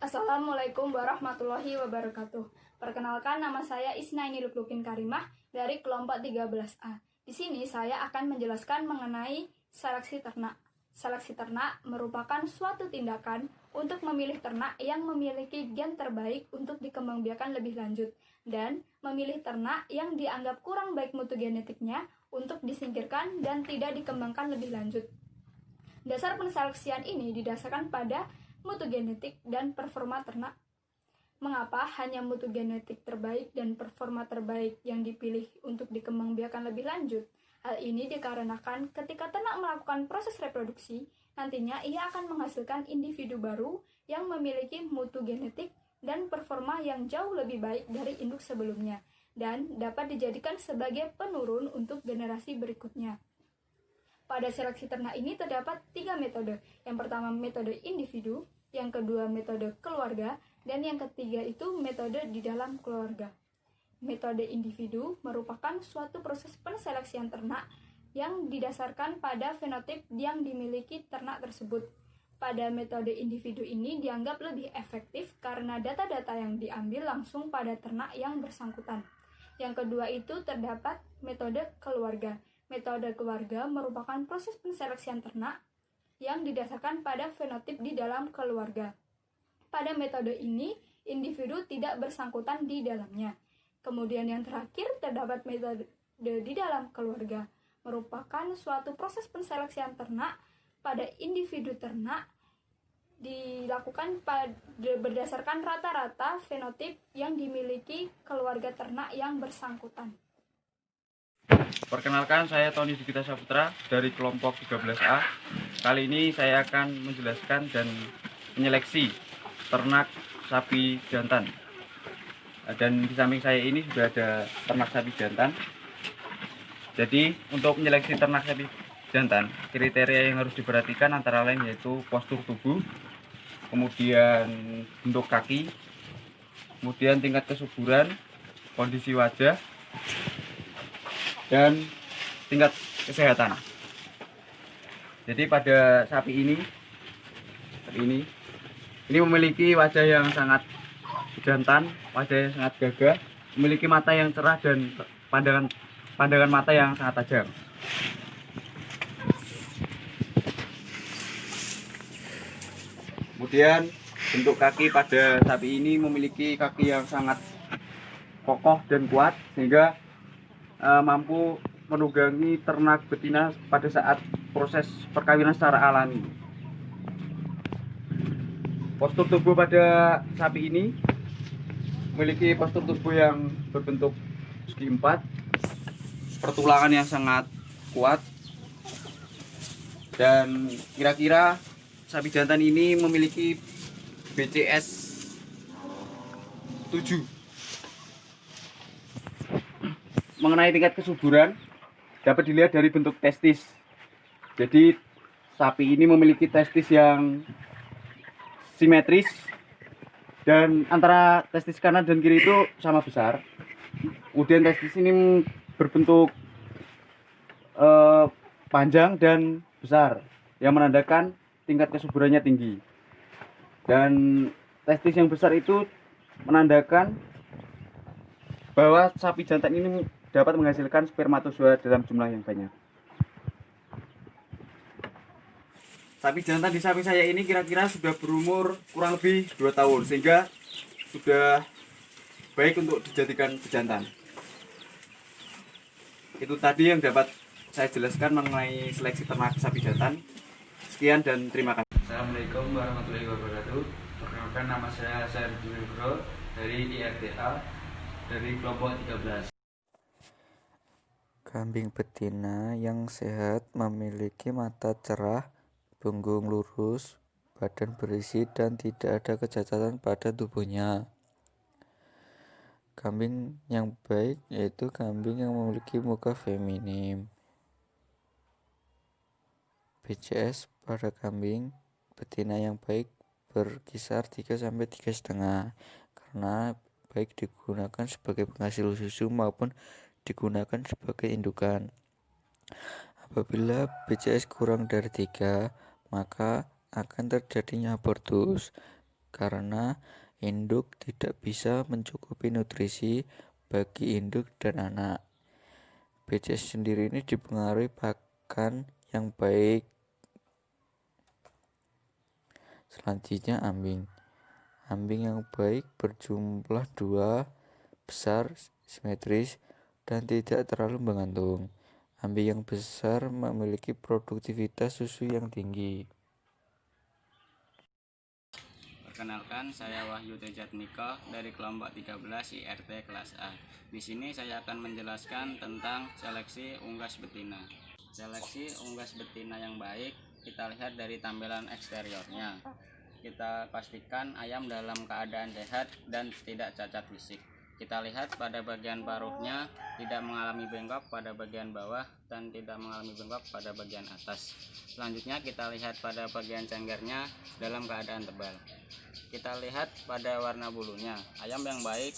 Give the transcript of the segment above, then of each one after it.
Assalamualaikum warahmatullahi wabarakatuh. Perkenalkan, nama saya Isnaini Luklukin Karimah dari kelompok 13A. Di sini saya akan menjelaskan mengenai seleksi ternak. Seleksi ternak merupakan suatu tindakan untuk memilih ternak yang memiliki gen terbaik untuk dikembangbiakan lebih lanjut dan memilih ternak yang dianggap kurang baik mutu genetiknya untuk disingkirkan dan tidak dikembangkan lebih lanjut. Dasar penseleksian ini didasarkan pada mutu genetik dan performa ternak. Mengapa hanya mutu genetik terbaik dan performa terbaik yang dipilih untuk dikembangbiakan lebih lanjut? Hal ini dikarenakan ketika ternak melakukan proses reproduksi, nantinya ia akan menghasilkan individu baru yang memiliki mutu genetik dan performa yang jauh lebih baik dari induk sebelumnya dan dapat dijadikan sebagai penurun untuk generasi berikutnya. Pada seleksi ternak ini terdapat 3 metode. Yang pertama metode individu, yang kedua metode keluarga, dan yang ketiga itu metode di dalam keluarga. Metode individu merupakan suatu proses penseleksian ternak yang didasarkan pada fenotip yang dimiliki ternak tersebut. Pada metode individu ini dianggap lebih efektif karena data-data yang diambil langsung pada ternak yang bersangkutan. Yang kedua itu terdapat metode keluarga. Metode keluarga merupakan proses penseleksian ternak yang didasarkan pada fenotip di dalam keluarga. Pada metode ini, individu tidak bersangkutan di dalamnya. Kemudian yang terakhir terdapat metode di dalam keluarga, merupakan suatu proses penseleksian ternak pada individu ternak dilakukan berdasarkan rata-rata fenotip yang dimiliki keluarga ternak yang bersangkutan. Perkenalkan, saya Tony Dikita Saputra dari kelompok 13A. Kali ini saya akan menjelaskan dan menyeleksi ternak sapi jantan. Dan di samping saya ini sudah ada ternak sapi jantan. Jadi untuk menyeleksi ternak sapi jantan, kriteria yang harus diperhatikan antara lain yaitu postur tubuh, kemudian bentuk kaki, kemudian tingkat kesuburan, kondisi wajah, dan tingkat kesehatan. Jadi pada sapi ini memiliki wajah yang sangat jantan, wajah yang sangat gagah, memiliki mata yang cerah dan pandangan mata yang sangat tajam. Kemudian bentuk kaki pada sapi ini memiliki kaki yang sangat kokoh dan kuat sehingga mampu menunggangi ternak betina pada saat proses perkawinan secara alami. Postur tubuh pada sapi ini memiliki postur tubuh yang berbentuk segi empat, pertulangan yang sangat kuat, dan kira-kira sapi jantan ini memiliki BCS 7. Mengenai tingkat kesuburan dapat dilihat dari bentuk testis. Jadi sapi ini memiliki testis yang simetris dan antara testis kanan dan kiri itu sama besar. Kemudian testis ini berbentuk panjang dan besar yang menandakan tingkat kesuburannya tinggi. Dan testis yang besar itu menandakan bahwa sapi jantan ini dapat menghasilkan spermatozoa dalam jumlah yang banyak. Sapi jantan di samping saya ini kira-kira sudah berumur kurang lebih 2 tahun, sehingga sudah baik untuk dijadikan pejantan. Itu tadi yang dapat saya jelaskan mengenai seleksi ternak sapi jantan. Sekian dan terima kasih. Assalamualaikum warahmatullahi wabarakatuh. Perkenalkan, nama saya Serdi Nugro dari IRTA dari kelompok 13. Kambing betina yang sehat memiliki mata cerah, punggung lurus, badan berisi, dan tidak ada kecacatan pada tubuhnya. Kambing yang baik yaitu kambing yang memiliki muka feminim. BCS pada kambing betina yang baik berkisar 3-3,5 karena baik digunakan sebagai penghasil susu maupun digunakan sebagai indukan. Apabila BCS kurang dari 3, maka akan terjadinya abortus. karena induk tidak bisa mencukupi nutrisi bagi induk dan anak. BCS sendiri ini dipengaruhi pakan yang baik. Selanjutnya ambing. Ambing yang baik berjumlah 2, besar, simetris, dan tidak terlalu menggantung. Ambing yang besar memiliki produktivitas susu yang tinggi. Perkenalkan, saya Wahyu Tejatmiko dari kelompok 13 IRT kelas A. Di sini saya akan menjelaskan tentang seleksi unggas betina. Seleksi unggas betina yang baik kita lihat dari tampilan eksteriornya. Kita pastikan ayam dalam keadaan sehat dan tidak cacat fisik. Kita lihat pada bagian paruhnya tidak mengalami bengkok pada bagian bawah dan tidak mengalami bengkok pada bagian atas. Selanjutnya kita lihat pada bagian cengkernya dalam keadaan tebal. Kita lihat pada warna bulunya. Ayam yang baik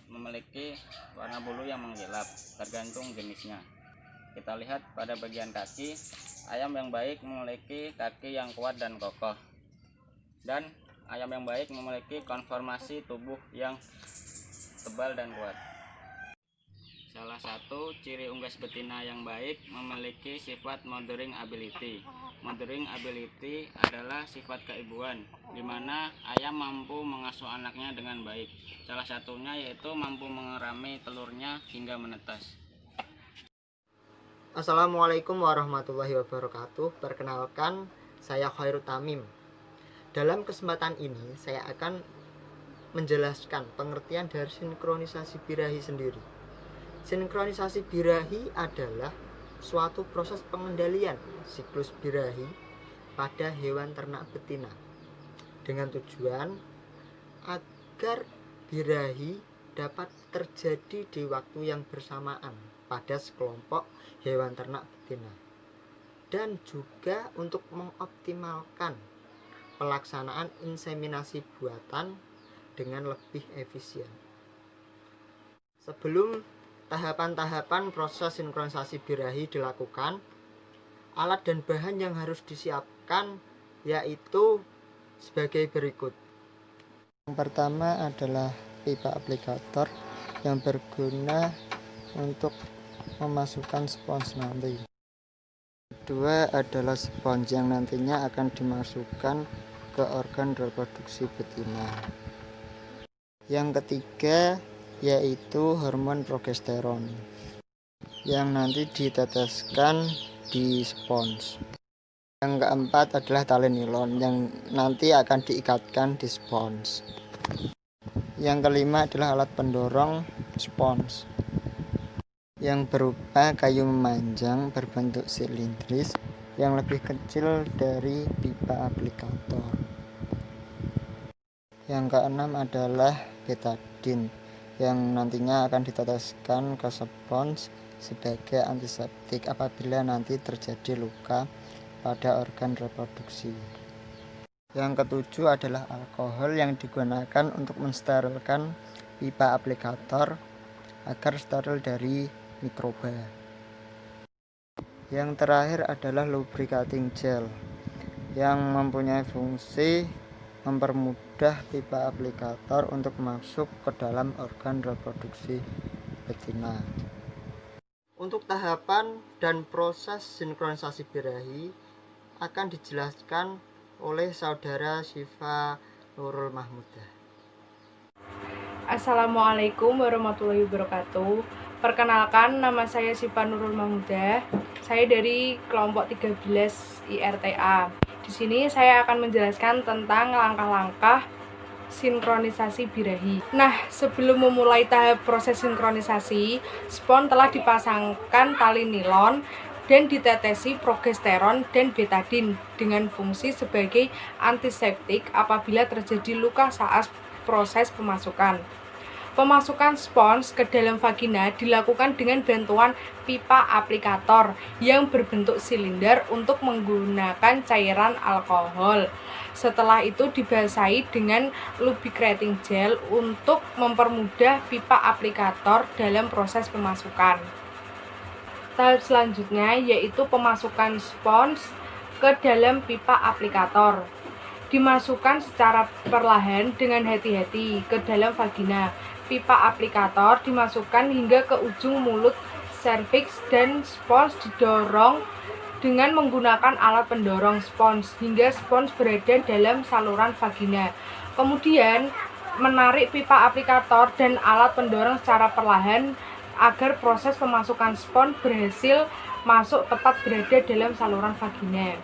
memiliki warna bulu yang mengkilap, tergantung jenisnya. Kita lihat pada bagian kaki. Ayam yang baik memiliki kaki yang kuat dan kokoh. Dan ayam yang baik memiliki konformasi tubuh yang tebal dan kuat. Salah satu ciri unggas betina yang baik memiliki sifat mothering ability. Mothering ability adalah sifat keibuan, di mana ayam mampu mengasuh anaknya dengan baik. Salah satunya yaitu mampu mengerami telurnya hingga menetas. Assalamualaikum warahmatullahi wabarakatuh. Perkenalkan, saya Khairul Tamim. Dalam kesempatan ini, saya akan menjelaskan pengertian dari sinkronisasi birahi sendiri. Sinkronisasi birahi adalah suatu proses pengendalian siklus birahi pada hewan ternak betina dengan tujuan agar birahi dapat terjadi di waktu yang bersamaan pada sekelompok hewan ternak betina, dan juga untuk mengoptimalkan pelaksanaan inseminasi buatan dengan lebih efisien. Sebelum tahapan-tahapan proses sinkronisasi birahi dilakukan, alat dan bahan yang harus disiapkan yaitu sebagai berikut. Yang pertama adalah pipa aplikator yang berguna untuk memasukkan spons nanti. Kedua adalah spons yang nantinya akan dimasukkan ke organ reproduksi betina. Yang ketiga yaitu hormon progesteron yang nanti diteteskan di spons. Yang keempat adalah tali nilon yang nanti akan diikatkan di spons. Yang kelima adalah alat pendorong spons yang berupa kayu memanjang berbentuk silindris yang lebih kecil dari pipa aplikator. Yang keenam adalah betadin yang nantinya akan diteteskan ke spons sebagai antiseptik apabila nanti terjadi luka pada organ reproduksi. Yang ketujuh adalah alkohol yang digunakan untuk mensterilkan pipa aplikator agar steril dari mikroba. Yang terakhir adalah lubricating gel yang mempunyai fungsi mempermudah pipa aplikator untuk masuk ke dalam organ reproduksi betina. Untuk tahapan dan proses sinkronisasi birahi akan dijelaskan oleh saudara Syifa Nurul Mahmudah. Assalamualaikum warahmatullahi wabarakatuh. Perkenalkan, nama saya Syifa Nurul Mahmudah. Saya dari kelompok 13 IRTA. Di sini saya akan menjelaskan tentang langkah-langkah sinkronisasi birahi. Nah, sebelum memulai tahap proses sinkronisasi, spons telah dipasangkan tali nilon dan ditetesi progesteron dan betadin dengan fungsi sebagai antiseptik apabila terjadi luka saat proses pemasukan. Pemasukan spons ke dalam vagina dilakukan dengan bantuan pipa aplikator yang berbentuk silinder untuk menggunakan cairan alkohol. Setelah itu dibasahi dengan lubricating gel untuk mempermudah pipa aplikator dalam proses pemasukan. Tahap selanjutnya yaitu pemasukan spons ke dalam pipa aplikator. dimasukkan secara perlahan dengan hati-hati ke dalam vagina. Pipa aplikator dimasukkan hingga ke ujung mulut serviks dan spons didorong dengan menggunakan alat pendorong spons hingga spons berada dalam saluran vagina. Kemudian menarik pipa aplikator dan alat pendorong secara perlahan agar proses pemasukan spons berhasil masuk tepat berada dalam saluran vagina.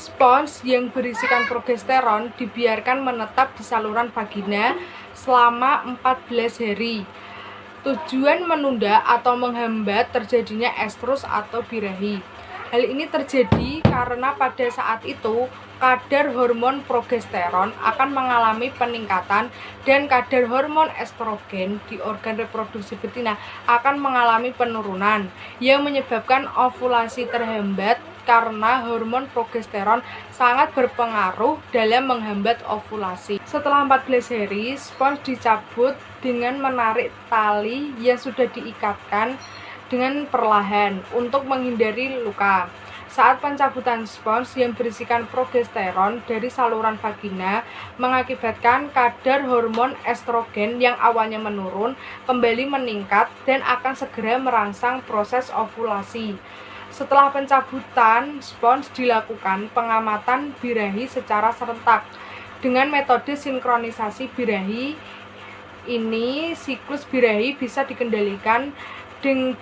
Spons yang berisikan progesteron dibiarkan menetap di saluran vagina selama 14 hari. Tujuan menunda atau menghambat terjadinya estrus atau birahi. Hal ini terjadi karena pada saat itu kadar hormon progesteron akan mengalami peningkatan dan kadar hormon estrogen di organ reproduksi betina akan mengalami penurunan yang menyebabkan ovulasi terhambat karena hormon progesteron sangat berpengaruh dalam menghambat ovulasi. Setelah 14 hari, spons dicabut dengan menarik tali yang sudah diikatkan dengan perlahan untuk menghindari luka. Saat pencabutan spons yang berisikan progesteron dari saluran vagina mengakibatkan kadar hormon estrogen yang awalnya menurun kembali meningkat dan akan segera merangsang proses ovulasi. Setelah pencabutan spons dilakukan pengamatan birahi secara serentak. Dengan metode sinkronisasi birahi ini, siklus birahi bisa dikendalikan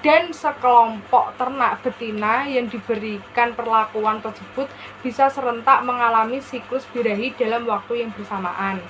dan sekelompok ternak betina yang diberikan perlakuan tersebut bisa serentak mengalami siklus birahi dalam waktu yang bersamaan.